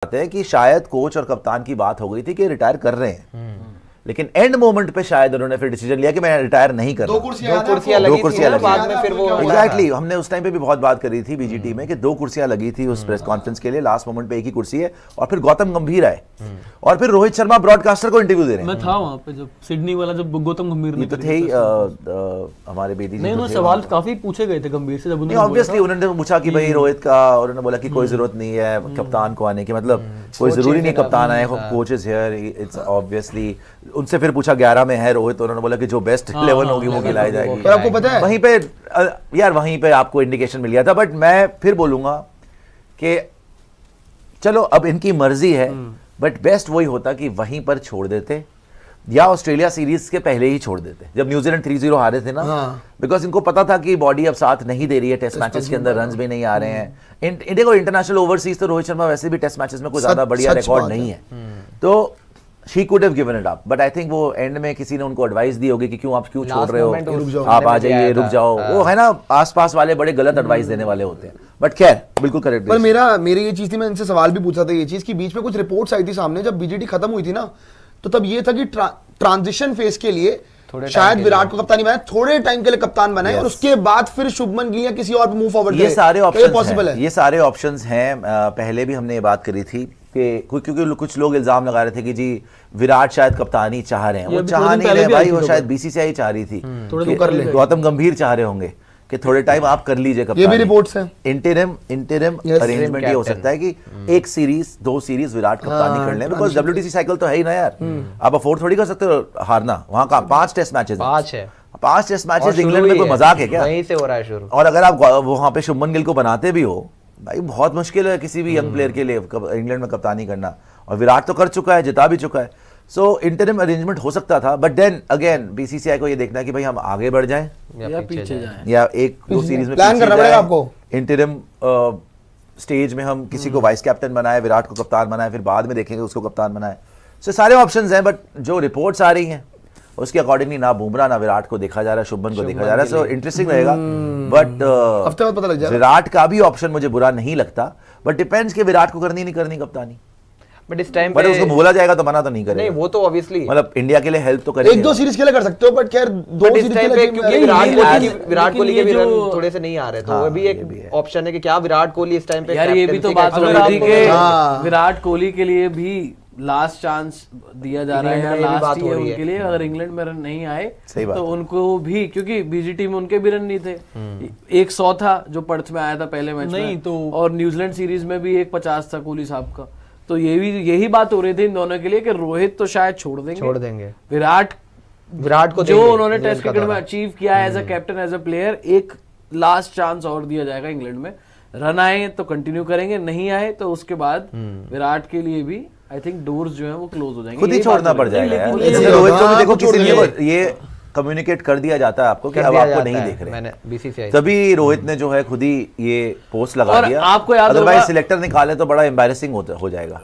बताते हैं कि शायद कोच और कप्तान की बात हो गई थी कि रिटायर कर रहे हैं, लेकिन एंड मोमेंट पे शायद उन्होंने फिर डिसीजन लिया कि मैं रिटायर नहीं कर रहा। दो कुर्सियां लगी बाद में फिर वो एग्जैक्टली हमने उस टाइम पे भी बहुत बात करी थी बीजीटी में कि 2 कुर्सियां लगी थी उस प्रेस कॉन्फ्रेंस के लिए, लास्ट मोमेंट पे एक ही कुर्सी है, और फिर गौतम गंभीर आए और फिर रोहित शर्मा ब्रॉडकास्टर को इंटरव्यू दे रहे हैं। मैं था वहां पे जब सिडनी वाला, जब गौतम गंभीर ने तो थे ही हमारे बेदी जी। नहीं, उन्होंने सवाल काफी पूछे गए थे गंभीर से, जब उन्होंने ऑब्वियसली उन्होंने पूछा कि भाई रोहित का, और उन्होंने बोला कि कोई जरूरत नहीं है कप्तान को आने की, मतलब कोई जरूरी नहीं कप्तान आए, coach is here, it's obviously. उनसे फिर पूछा 11 में है रोहित, उन्होंने बोला कि जो बेस्ट 11 होगी वो खिलाई जाएगी। पर आपको पता है वहीं पे यार वहीं पे आपको इंडिकेशन मिल गया था, बट मैं फिर बोलूंगा कि चलो अब इनकी मर्जी है, बट बेस्ट वही होता कि वहीं पर छोड़ देते या ऑस्ट्रेलिया सीरीज के पहले ही छोड़ देते जब न्यूजीलैंड 3-0 हारे थे ना, बिकॉज इनको पता था कि बॉडी अब साथ नहीं दे रही है, टेस्ट मैचेस के अंदर रन्स भी नहीं आ रहे हैं। इंडिया को इंटरनेशनल ओवरसीज तो रोहित शर्मा वैसे भी टेस्ट मैचेस में कोई ज्यादा बढ़िया रिकॉर्ड नहीं है, तो she could have given it up, but I think वो एंड में किसी ने उनको एडवाइस दी होगी कि आप क्यों छोड़ रहे हो, आप आ जाइए, रुक जाओ। वो है ना, आसपास वाले बड़े गलत एडवाइस देने वाले होते हैं, बट खैर बिल्कुल करेक्ट। पर मेरी ये चीज थी, मैं इनसे सवाल भी पूछा था ये चीज कि बीच में कुछ रिपोर्ट्स आई थी सामने जब बीजीटी खत्म हुई थी ना, तो तब ये था कि ट्रांजिशन फेज के लिए शायद विराट को कप्तानी बनाए, थोड़े टाइम के लिए कप्तान बनाए, और उसके बाद फिर शुभमन गिल या किसी और पे मूव फॉरवर्ड। ये सारे ऑप्शंस पॉसिबल है, ये सारे ऑप्शंस हैं। पहले भी हमने ये बात करी थी कि क्योंकि कुछ लोग इल्जाम लगा रहे थे कि जी विराट शायद कप्तानी चाह रहे हैं, वो चाह नहीं रहे भाई, वो शायद बीसीसीआई चाह रही थी, गौतम गंभीर चाह रहे होंगे कि थोड़े टाइम आप कर लीजिए कप्तानी। ये भी रिपोर्ट्स हैं। इंटरिम अरेंजमेंट ये हो सकता है कि एक सीरीज 2 सीरीज विराट कप्तानी कर लें, बिकॉज WTC साइकिल तो है ही ना यार, आप अफोर्ड थोड़ी कर सकते हो हारना। वहां का 5 test matches, 5 test matches England में कोई मजाक है क्या? वहीं से हो रहा है शुरू। और अगर आप वहां पे शुभमन गिल को बनाते भी हो, भाई बहुत मुश्किल है किसी भी यंग प्लेयर के लिए इंग्लैंड में कप्तानी करना, और विराट तो कर चुका है, जिता भी चुका है। सो इंटरिम अरेंजमेंट हो सकता था, बट देन अगेन बीसीसीआई को ये देखना है कि भाई हम आगे बढ़ जाएं या पीछे जाएं, या 1-2 सीरीज में प्लान करना पड़ेगा आपको। इंटरिम स्टेज में हम किसी को वाइस कैप्टन बनाए, विराट को कप्तान बनाए, फिर बाद में देखेंगे उसको कप्तान बनाए। सो सारे ऑप्शंस हैं, बट जो रिपोर्ट्स आ रही हैं उसके अकॉर्डिंगली ना बुमराह ना विराट को देखा जा रहा है, शुभमन को देखा जा रहा है। सो इंटरेस्टिंग रहेगा, बट हफ्ते बाद पता लग जाएगा। विराट का भी ऑप्शन मुझे बुरा नहीं लगता, बट डिपेंड्स कि विराट को करनी नहीं करनी कप्तानी। बट इस टाइम पे उसको बोला जाएगा तो मना तो नहीं करेगा। नहीं, वो तो ऑब्वियसली मतलब इंडिया के लिए हेल्प तो करेगा, 1-2 सीरीज के लिए कर सकते हो, बट खैर 2 सीरीज के लिए क्योंकि विराट कोहली के भी रन थोड़े से नहीं आ रहे, तो वो भी एक ऑप्शन है कि क्या विराट कोहली इस टाइम पे। यार ये भी तो बात हो रही थी कि विराट कोहली के लिए भी लास्ट चांस दिया जा रहा है, लास्ट ही है उनके लिए। अगर इंग्लैंड में रन नहीं आए तो उनको भी, क्योंकि बीजीटी में उनके भी रन नहीं थे, एक 100 था जो पर्थ में आया था पहले मैच में, तो और न्यूजीलैंड सीरीज में भी 150 था कोहली साहब का। तो यही बात हो रही थी इन दोनों के लिए कि रोहित तो शायद छोड़ देंगे, विराट को जो उन्होंने टेस्ट क्रिकेट में अचीव किया as a captain, as a player, एक लास्ट चांस और दिया जाएगा इंग्लैंड में। रन आए तो कंटिन्यू करेंगे, नहीं आए तो उसके बाद विराट के लिए भी आई थिंक डोर्स जो है वो क्लोज हो जाएंगे, खुद ही छोड़ना पड़ जाएगा। रोहित को भी देखो किसी ने ये कम्युनिकेट कर दिया जाता है आपको कि अब आपको नहीं देख रहे, मैंने बीसीसीआई तभी रोहित ने जो है खुद ही ये पोस्ट लगा दिया। आपको याद होगा, अदरवाइज सिलेक्टर निकाले तो बड़ा एम्बैरेसिंग हो जाएगा।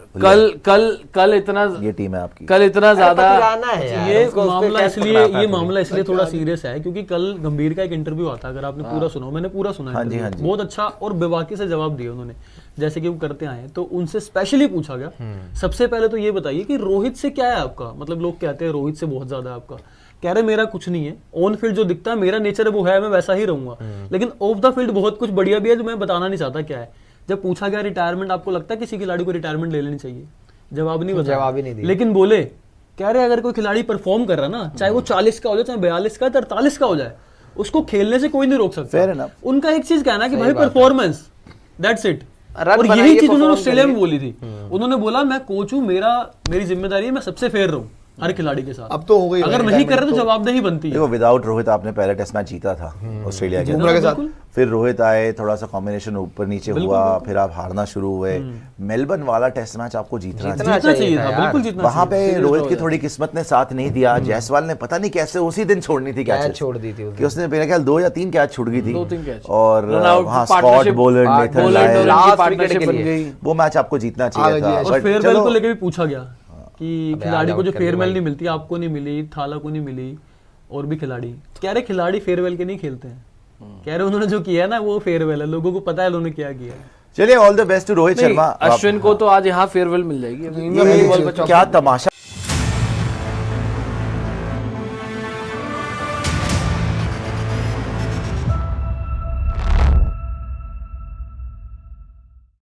कल इतना, ये टीम है आपकी, कल इतना ज्यादा ये मामला इसलिए थोड़ा सीरियस है क्योंकि कल गंभीर का एक इंटरव्यू आता, अगर आपने पूरा सुना, मैंने पूरा सुना, बहुत अच्छा और बेबाकी से जवाब दिया उन्होंने, जैसे कि वो करते आए। तो उनसे स्पेशली पूछा गया, सबसे पहले तो ये बताइए कि रोहित से क्या है आपका, मतलब लोग कहते हैं रोहित से बहुत ज्यादा आपका, कह रहे मेरा कुछ नहीं है, ऑन फील्ड जो दिखता है मेरा नेचर वो है, मैं वैसा ही रहूंगा, लेकिन ऑफ द फील्ड बहुत कुछ बढ़िया भी है जो मैं बताना नहीं चाहता क्या है। जब पूछा गया रिटायरमेंट, आपको लगता है किसी खिलाड़ी को रिटायरमेंट ले लेनी चाहिए? जवाब नहीं दिया, लेकिन बोले, कह रहे अगर कोई खिलाड़ी परफॉर्म कर रहा ना, चाहे वो 40 का हो जाए, चाहे 42 का, 43 का हो जाए, उसको खेलने से कोई नहीं रोक सकता। उनका एक चीज कहना कि भाई परफॉर्मेंस, दैट्स इट। और यही चीज उन्होंने ऑस्ट्रेलिया में बोली थी। उन्होंने बोला मैं कोच हूँ, मेरी जिम्मेदारी है, मैं सबसे फेयर रहूं हर खिलाड़ी के साथ। अब तो हो गई, अगर नहीं कर रहे तो जवाबदेही बनती है। देखो विदाउट रोहित आपने पहले टेस्ट मैच जीता था ऑस्ट्रेलिया के साथ, फिर रोहित आए, थोड़ा सा कॉम्बिनेशन ऊपर नीचे हुआ, फिर आप हारना शुरू हुए। मेलबर्न वाला टेस्ट मैच आपको जीतना चाहिए था, बिल्कुल जीतना। वहां पे रोहित की थोड़ी किस्मत ने साथ नहीं दिया। जायसवाल ने पता नहीं कैसे उसी दिन छोड़नी थी कैच, छोड़ दी थी कि उसने मेरे ख्याल 2 या 3 कैच छूट गई थी, 2-3 कैच, और वहां स्कॉट बोलैंड वो मैच आपको जीतना चाहिए था। और फेयरवेल को लेकर भी पूछा गया कि खिलाड़ी को जो फेयरवेल नहीं मिलती, आपको नहीं मिली, थाला को नहीं मिली, और भी खिलाड़ी कह रहे खिलाड़ी फेयरवेल के नहीं खेलते हैं, कह रहे उन्होंने जो किया ना वो फेयरवेल है, लोगों को पता है उन्होंने क्या किया है। चलिए all the best to Rohit Sharma. Ashwin को तो आज यहाँ फेयरवेल मिल जाएगी। ये क्या तमाशा